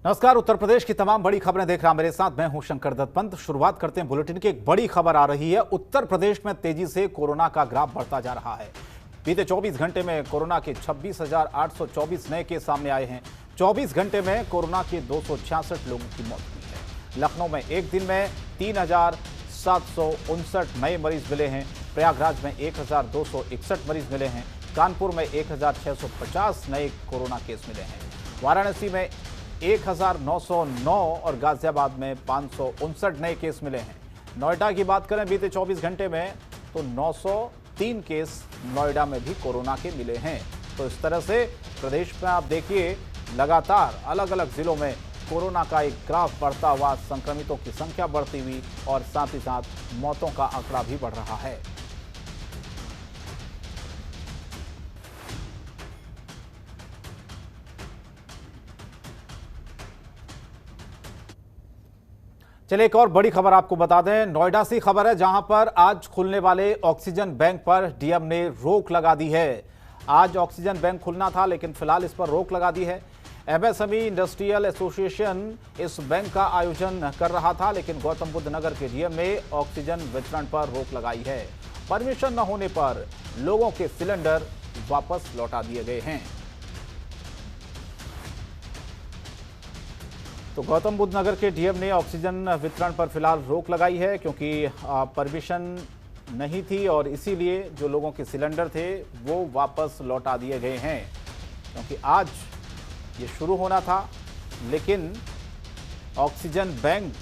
नमस्कार। उत्तर प्रदेश की तमाम बड़ी खबरें देख रहा मेरे साथ मैं हूं शंकर दत्त पंत। शुरुआत करते हैं बुलेटिन की। एक बड़ी खबर आ रही है। उत्तर प्रदेश में तेजी से कोरोना का ग्राफ बढ़ता जा रहा है। बीते 24 घंटे में कोरोना के 26,824 नए केस सामने आए हैं। 24 घंटे में कोरोना के 266 लोगों की मौत हुई है। लखनऊ में एक दिन में 3,759 नए मरीज मिले हैं। प्रयागराज में 1,261 मरीज मिले हैं। कानपुर में 1,650 नए कोरोना केस मिले हैं। वाराणसी में 1,909 और गाजियाबाद में 559 नए केस मिले हैं। नोएडा की बात करें बीते 24 घंटे में तो 903 केस नोएडा में भी कोरोना के मिले हैं। तो इस तरह से प्रदेश में आप देखिए लगातार अलग अलग जिलों में कोरोना का एक ग्राफ बढ़ता हुआ, संक्रमितों की संख्या बढ़ती हुई और साथ ही साथ मौतों का आंकड़ा भी बढ़ रहा है। चलिए एक और बड़ी खबर आपको बता दें। नोएडा से खबर है जहां पर आज खुलने वाले ऑक्सीजन बैंक पर डीएम ने रोक लगा दी है। आज ऑक्सीजन बैंक खुलना था लेकिन फिलहाल इस पर रोक लगा दी है। एमएसएमई इंडस्ट्रियल एसोसिएशन इस बैंक का आयोजन कर रहा था लेकिन गौतम बुद्ध नगर के डीएम ने ऑक्सीजन वितरण पर रोक लगाई है। परमिशन न होने पर लोगों के सिलेंडर वापस लौटा दिए गए हैं। तो गौतम बुद्ध नगर के डीएम ने ऑक्सीजन वितरण पर फिलहाल रोक लगाई है क्योंकि परमिशन नहीं थी और इसीलिए जो लोगों के सिलेंडर थे वो वापस लौटा दिए गए हैं। क्योंकि आज ये शुरू होना था लेकिन ऑक्सीजन बैंक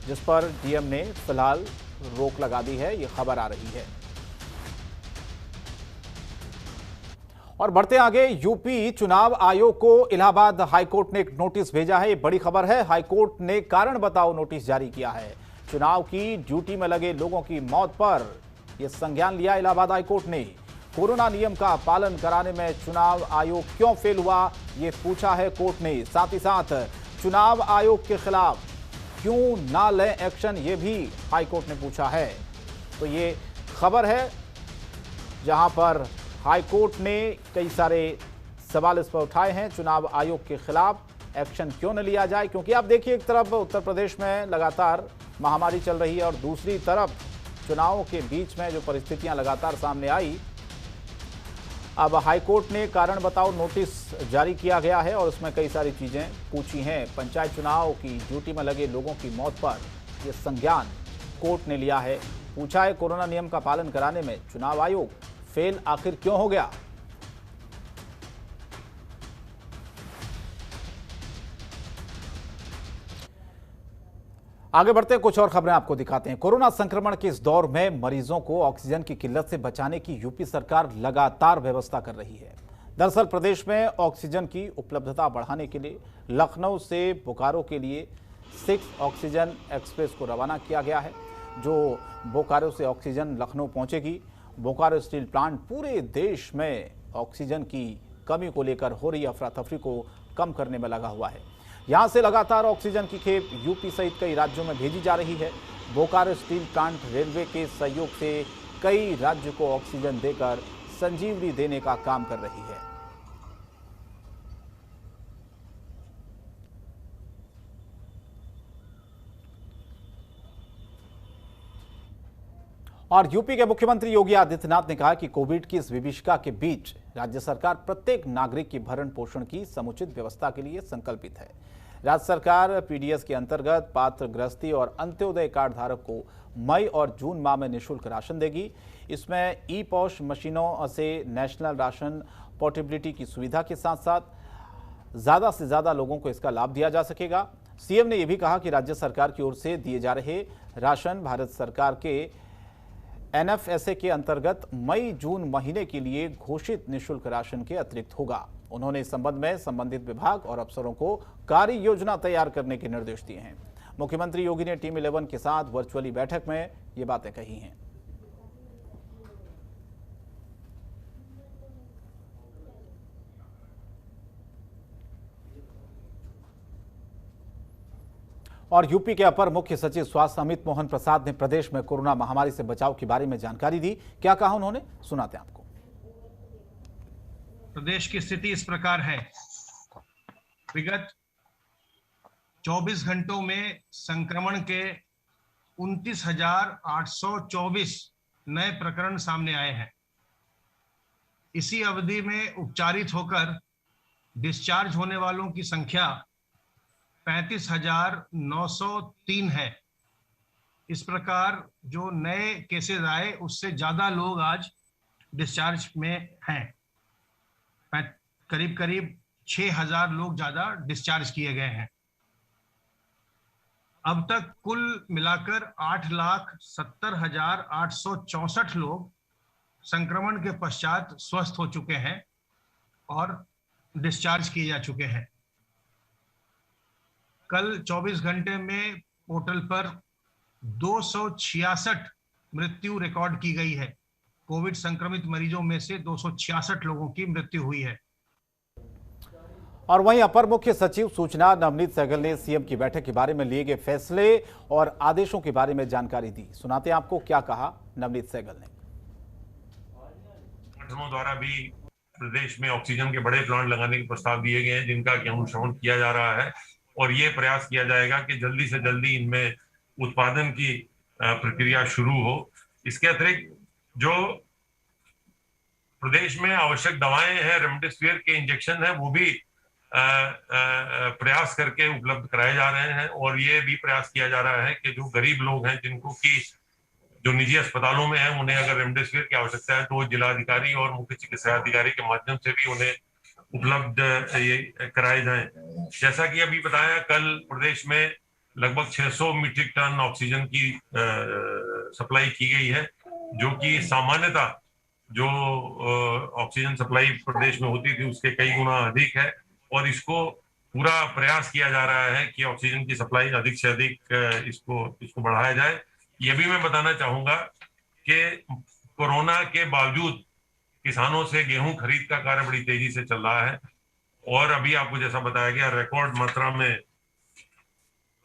जिस पर डीएम ने फिलहाल रोक लगा दी है, ये खबर आ रही है। और बढ़ते आगे, यूपी चुनाव आयोग को इलाहाबाद हाईकोर्ट ने एक नोटिस भेजा है। ये बड़ी खबर है। हाईकोर्ट ने कारण बताओ नोटिस जारी किया है। चुनाव की ड्यूटी में लगे लोगों की मौत पर यह संज्ञान लिया इलाहाबाद हाईकोर्ट ने। कोरोना नियम का पालन कराने में चुनाव आयोग क्यों फेल हुआ, ये पूछा है कोर्ट ने। साथ ही साथ चुनाव आयोग के खिलाफ क्यों ना लें एक्शन, ये भी हाईकोर्ट ने पूछा है। तो ये खबर है जहां पर हाईकोर्ट ने कई सारे सवाल इस पर उठाए हैं। चुनाव आयोग के खिलाफ एक्शन क्यों न लिया जाए, क्योंकि आप देखिए एक तरफ उत्तर प्रदेश में लगातार महामारी चल रही है और दूसरी तरफ चुनावों के बीच में जो परिस्थितियां लगातार सामने आई, अब हाईकोर्ट ने कारण बताओ नोटिस जारी किया गया है और उसमें कई सारी चीजें पूछी हैं। पंचायत चुनाव की ड्यूटी में लगे लोगों की मौत पर यह संज्ञान कोर्ट ने लिया है। पूछा है कोरोना नियम का पालन कराने में चुनाव आयोग फेल आखिर क्यों हो गया। आगे बढ़ते हैं, कुछ और खबरें आपको दिखाते हैं। कोरोना संक्रमण के इस दौर में मरीजों को ऑक्सीजन की किल्लत से बचाने की यूपी सरकार लगातार व्यवस्था कर रही है। दरअसल प्रदेश में ऑक्सीजन की उपलब्धता बढ़ाने के लिए लखनऊ से बोकारो के लिए 6 ऑक्सीजन एक्सप्रेस को रवाना किया गया है। जो बोकारो से ऑक्सीजन लखनऊ पहुंचेगी। बोकारो स्टील प्लांट पूरे देश में ऑक्सीजन की कमी को लेकर हो रही अफरा तफरी को कम करने में लगा हुआ है। यहां से लगातार ऑक्सीजन की खेप यूपी सहित कई राज्यों में भेजी जा रही है। बोकारो स्टील प्लांट रेलवे के सहयोग से कई राज्यों को ऑक्सीजन देकर संजीवनी देने का काम कर रही है। और यूपी के मुख्यमंत्री योगी आदित्यनाथ ने कहा कि कोविड की इस विभीषिका के बीच राज्य सरकार प्रत्येक नागरिक की भरण पोषण की समुचित व्यवस्था के लिए संकल्पित है। राज्य सरकार पीडीएस के अंतर्गत पात्र गृहस्थी और अंत्योदय कार्ड धारक को मई और जून माह में निःशुल्क राशन देगी। इसमें ई पॉश मशीनों से नेशनल राशन पोर्टेबिलिटी की सुविधा के साथ साथ ज्यादा से ज्यादा लोगों को इसका लाभ दिया जा सकेगा। सीएम ने यह भी कहा कि राज्य सरकार की ओर से दिए जा रहे राशन भारत सरकार के एनएफएसए के अंतर्गत मई जून महीने के लिए घोषित निःशुल्क राशन के अतिरिक्त होगा। उन्होंने इस संबंध में संबंधित विभाग और अफसरों को कार्य योजना तैयार करने के निर्देश दिए हैं। मुख्यमंत्री योगी ने टीम 11 के साथ वर्चुअली बैठक में ये बातें कही हैं। और यूपी के अपर मुख्य सचिव स्वास्थ्य अमित मोहन प्रसाद ने प्रदेश में कोरोना महामारी से बचाव के बारे में जानकारी दी। क्या कहा उन्होंने, सुनाते हैं आपको। प्रदेश की स्थिति इस प्रकार है। विगत 24 घंटों में संक्रमण के 29,824 नए प्रकरण सामने आए हैं। इसी अवधि में उपचारित होकर डिस्चार्ज होने वालों की संख्या 35,903 है। इस प्रकार जो नए केसेस आए उससे ज्यादा लोग आज डिस्चार्ज में हैं। करीब करीब 6,000 लोग ज्यादा डिस्चार्ज किए गए हैं। अब तक कुल मिलाकर 8,70,864 लोग संक्रमण के पश्चात स्वस्थ हो चुके हैं और डिस्चार्ज किए जा चुके हैं। कल 24 घंटे में पोर्टल पर 266 मृत्यु रिकॉर्ड की गई है। कोविड संक्रमित मरीजों में से 266 लोगों की मृत्यु हुई है। और वहीं अपर मुख्य सचिव सूचना नवनीत सहगल ने सीएम की बैठक के बारे में लिए गए फैसले और आदेशों के बारे में जानकारी दी। सुनाते हैं आपको क्या कहा नवनीत सहगल ने। संगठनों द्वारा भी प्रदेश में ऑक्सीजन के बड़े प्लांट लगाने के प्रस्ताव दिए गए हैं, जिनका अनुश्रवण किया जा रहा है और ये प्रयास किया जाएगा कि जल्दी से जल्दी इनमें उत्पादन की प्रक्रिया शुरू हो। इसके अतिरिक्त जो प्रदेश में आवश्यक दवाएं हैं, रेमडेसिविर के इंजेक्शन है, वो भी प्रयास करके उपलब्ध कराए जा रहे हैं। और ये भी प्रयास किया जा रहा है कि जो गरीब लोग हैं, जिनको की जो निजी अस्पतालों में है, उन्हें अगर रेमडेसिविर की आवश्यकता है तो जिलाधिकारी और मुख्य चिकित्सा अधिकारी के माध्यम से भी उन्हें उपलब्ध ये कराए जाएं। जैसा कि अभी बताया, कल प्रदेश में लगभग 600 मीट्रिक टन ऑक्सीजन की सप्लाई की गई है, जो कि सामान्यतः जो ऑक्सीजन सप्लाई प्रदेश में होती थी उसके कई गुना अधिक है। और इसको पूरा प्रयास किया जा रहा है कि ऑक्सीजन की सप्लाई अधिक से अधिक इसको बढ़ाया जाए। ये भी मैं बताना चाहूंगा कि कोरोना के बावजूद किसानों से गेहूं खरीद का कार्य बड़ी तेजी से चल रहा है और अभी आपको जैसा बताया गया, रिकॉर्ड मात्रा में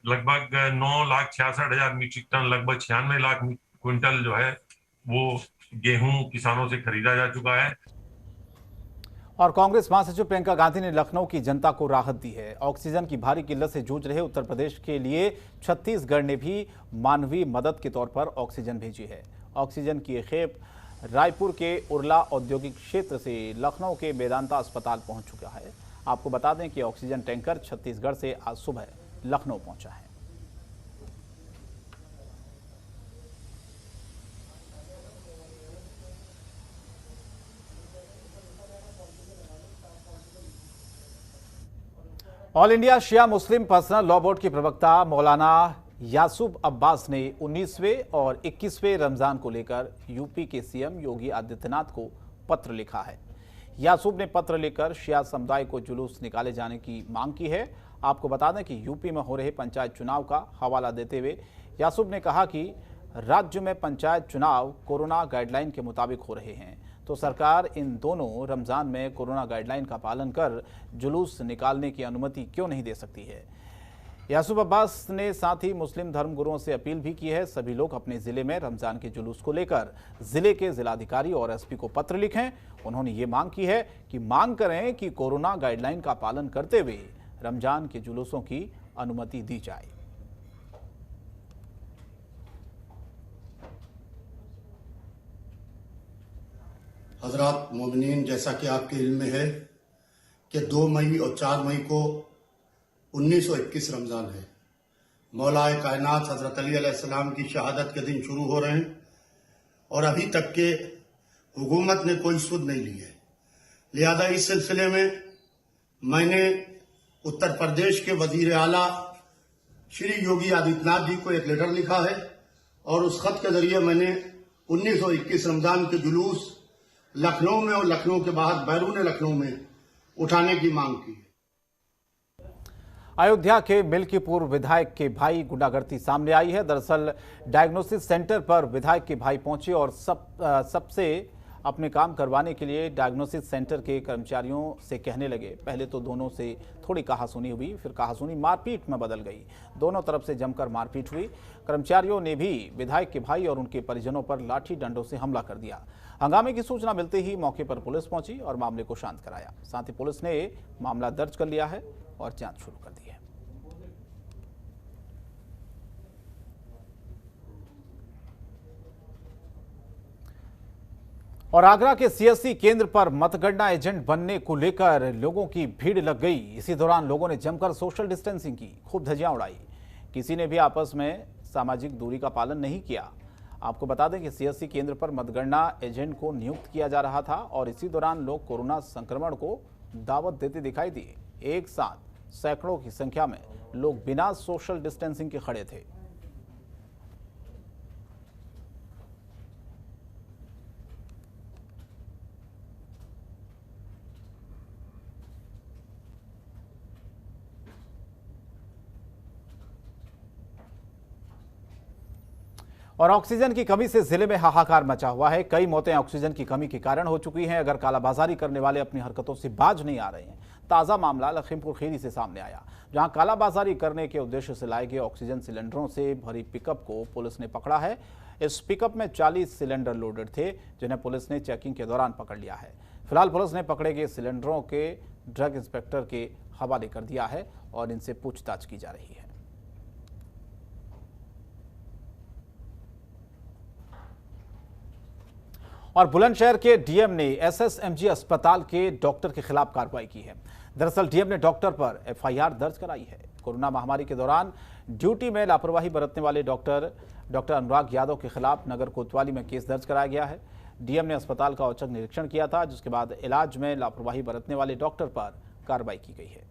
लगभग 9,66,000 मीट्रिक टन, लगभग 96 लाख क्विंटल जो है वो गेहूं किसानों से खरीदा जा चुका है। और कांग्रेस महासचिव प्रियंका गांधी ने लखनऊ की जनता को राहत दी है। ऑक्सीजन की भारी किल्लत से जूझ रहे उत्तर प्रदेश के लिए छत्तीसगढ़ ने भी मानवीय मदद के तौर पर ऑक्सीजन भेजी है। ऑक्सीजन की खेप रायपुर के उरला औद्योगिक क्षेत्र से लखनऊ के वेदांता अस्पताल पहुंच चुका है। आपको बता दें कि ऑक्सीजन टैंकर छत्तीसगढ़ से आज सुबह लखनऊ पहुंचा है। ऑल इंडिया शिया मुस्लिम पर्सनल लॉ बोर्ड के प्रवक्ता मौलाना यासूब अब्बास ने 19वें और 21वें रमजान को लेकर यूपी के सीएम योगी आदित्यनाथ को पत्र लिखा है। यासूब ने पत्र लिखकर शिया समुदाय को जुलूस निकाले जाने की मांग की है। आपको बता दें कि यूपी में हो रहे पंचायत चुनाव का हवाला देते हुए यासूब ने कहा कि राज्य में पंचायत चुनाव कोरोना गाइडलाइन के मुताबिक हो रहे हैं, तो सरकार इन दोनों रमजान में कोरोना गाइडलाइन का पालन कर जुलूस निकालने की अनुमति क्यों नहीं दे सकती है। यासूब अब्बास ने साथ ही मुस्लिम धर्मगुरुओं से अपील भी की है, सभी लोग अपने जिले में रमजान के जुलूस को लेकर जिले के जिलाधिकारी और एसपी को पत्र लिखें। उन्होंने ये मांग की है कि मांग करें कि कोरोना गाइडलाइन का पालन करते हुए रमजान के जुलूसों की अनुमति दी जाए। हजरात मोमिनीन, जैसा कि आपके इल्म में है कि 2 मई और 4 मई को 1921 रमज़ान है। मौलाए कायनात हज़रत अली अलैहिस्सलाम की शहादत के दिन शुरू हो रहे हैं और अभी तक के हुकूमत ने कोई सुध नहीं ली है। लिहाजा इस सिलसिले में मैंने उत्तर प्रदेश के वजीर आला श्री योगी आदित्यनाथ जी को एक लेटर लिखा है और उस खत के जरिए मैंने 1921 रमज़ान के जुलूस लखनऊ में और लखनऊ के बाहर बैरून लखनऊ में उठाने की मांग की। अयोध्या के मिल्कीपुर विधायक के भाई गुंडागर्दी सामने आई है। दरअसल डायग्नोसिस सेंटर पर विधायक के भाई पहुंचे और सबसे अपने काम करवाने के लिए डायग्नोसिस सेंटर के कर्मचारियों से कहने लगे। पहले तो दोनों से थोड़ी कहासुनी हुई, फिर कहासुनी मारपीट में बदल गई। दोनों तरफ से जमकर मारपीट हुई। कर्मचारियों ने भी विधायक के भाई और उनके परिजनों पर लाठी डंडों से हमला कर दिया। हंगामे की सूचना मिलते ही मौके पर पुलिस पहुंची और मामले को शांत कराया। साथ ही पुलिस ने मामला दर्ज कर लिया है और जांच शुरू कर दी है। और आगरा के सीएससी केंद्र पर मतगणना एजेंट बनने को लेकर लोगों की भीड़ लग गई। इसी दौरान लोगों ने जमकर सोशल डिस्टेंसिंग की, खूब धज्जियां उड़ाई। किसी ने भी आपस में सामाजिक दूरी का पालन नहीं किया। आपको बता दें कि सीएससी केंद्र पर मतगणना एजेंट को नियुक्त किया जा रहा था और इसी दौरान लोग कोरोना संक्रमण को दावत देते दिखाई दिए। एक साथ सैकड़ों की संख्या में लोग बिना सोशल डिस्टेंसिंग के खड़े थे। और ऑक्सीजन की कमी से जिले में हाहाकार मचा हुआ है। कई मौतें ऑक्सीजन की कमी के कारण हो चुकी हैं। अगर कालाबाजारी करने वाले अपनी हरकतों से बाज नहीं आ रहे हैं। ताज़ा मामला लखीमपुर खीरी से सामने आया, जहां कालाबाजारी करने के उद्देश्य से लाए गए ऑक्सीजन सिलेंडरों से भरी पिकअप को पुलिस ने पकड़ा है। इस पिकअप में 40 सिलेंडर लोडेड थे, जिन्हें पुलिस ने चेकिंग के दौरान पकड़ लिया है। फिलहाल पुलिस ने पकड़े गए सिलेंडरों के ड्रग इंस्पेक्टर के हवाले कर दिया है और इनसे पूछताछ की जा रही है। और बुलंदशहर के डीएम ने एसएसएमजी अस्पताल के डॉक्टर के खिलाफ कार्रवाई की है। दरअसल डीएम ने डॉक्टर पर एफआईआर दर्ज कराई है। कोरोना महामारी के दौरान ड्यूटी में लापरवाही बरतने वाले डॉक्टर अनुराग यादव के खिलाफ नगर कोतवाली में केस दर्ज कराया गया है। डीएम ने अस्पताल का औचक निरीक्षण किया था, जिसके बाद इलाज में लापरवाही बरतने वाले डॉक्टर पर कार्रवाई की गई है।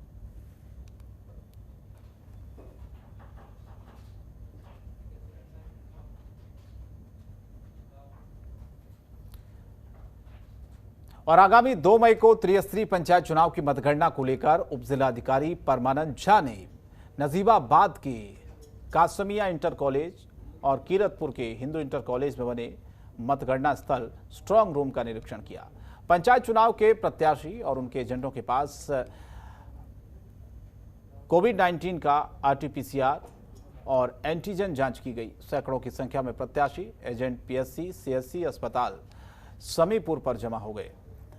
और आगामी 2 मई को त्रिस्तरीय पंचायत चुनाव की मतगणना को लेकर उप जिलाधिकारी परमानंद झा ने नजीबाबाद के कासमिया इंटर कॉलेज और कीरतपुर के हिंदू इंटर कॉलेज में बने मतगणना स्थल स्ट्रांग रूम का निरीक्षण किया। पंचायत चुनाव के प्रत्याशी और उनके एजेंटों के पास कोविड-19 का आरटीपीसीआर और एंटीजन जांच की गई। सैकड़ों की संख्या में प्रत्याशी एजेंट पीएससी सीएससी अस्पताल समीपुर पर जमा हो गए,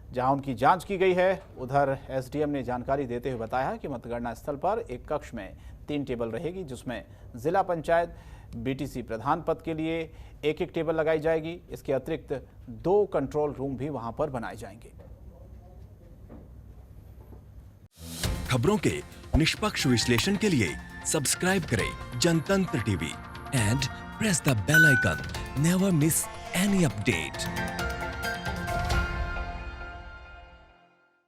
जहां उनकी जांच की गई है। उधर एसडीएम ने जानकारी देते हुए बताया कि मतगणना स्थल पर एक कक्ष में 3 टेबल रहेगी, जिसमें जिला पंचायत बीटीसी प्रधान पद के लिए एक टेबल लगाई जाएगी। इसके अतिरिक्त 2 कंट्रोल रूम भी वहां पर बनाए जाएंगे। खबरों के निष्पक्ष विश्लेषण के लिए सब्सक्राइब करें Jantantra TV and press the bell icon. Never miss any update.